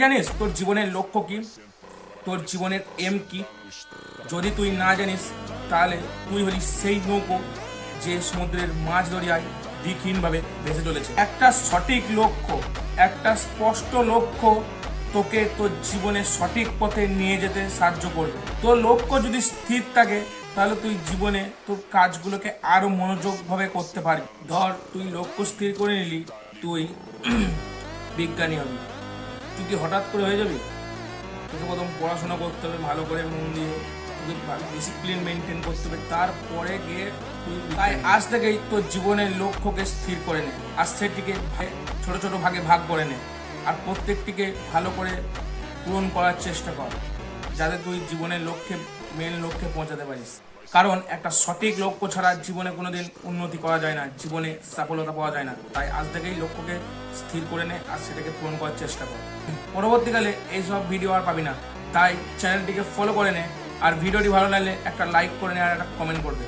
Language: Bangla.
জানিস তোর জীবনের লক্ষ্য কি, তোর জীবনের এম কি? যদি তুই না জানিস তাহলে তুই হলিস সেই নৌকো যে সমুদ্রের মাঝ দরিয়ায় দিকহীনভাবে ভেসে চলেছে। একটা সঠিক লক্ষ্য, একটা স্পষ্ট লক্ষ্য তোকে তোর জীবনের সঠিক পথে নিয়ে যেতে সাহায্য করবে। তোর লক্ষ্য যদি স্থির থাকে তাহলে তুই জীবনে তোর কাজগুলোকে আরো মনোযোগভাবে করতে পারবি। ধর তুই লক্ষ্য স্থির করে নিলি তুই বিজ্ঞানী হবি, তুই কি হঠাৎ করে হয়ে যাবি? তোকে প্রথম পড়াশোনা করতে হবে ভালো করে মন দিয়ে, তোকে ডিসিপ্লিন মেনটেন করতে হবে, তারপরে গিয়ে তুই। তাই আজ থেকেই তোর জীবনের লক্ষ্যকে স্থির করে নে, আর সেটিকে ছোট ছোট ভাগে ভাগ করে নে, আর প্রত্যেকটিকে ভালো করে পূরণ করার চেষ্টা কর, যাতে তুই জীবনের লক্ষ্যে মেন লক্ষ্যে পৌঁছাতে পারিস। কারণ একটা সঠিক লক্ষ্য ছাড়া জীবনে কোনোদিন উন্নতি করা যায় না, জীবনে সফলতা পাওয়া যায় না। তাই আজ থেকেই লক্ষ্যকে স্থির করে নে আর সেটাকে পূরণ করার চেষ্টা কর। পরবর্তীকালে এইসব ভিডিও আর পাবি না, তাই চ্যানেলটিকে ফলো করে নে, আর ভিডিওটি ভালো লাগলে একটা লাইক করে নে আর একটা কমেন্ট করবে।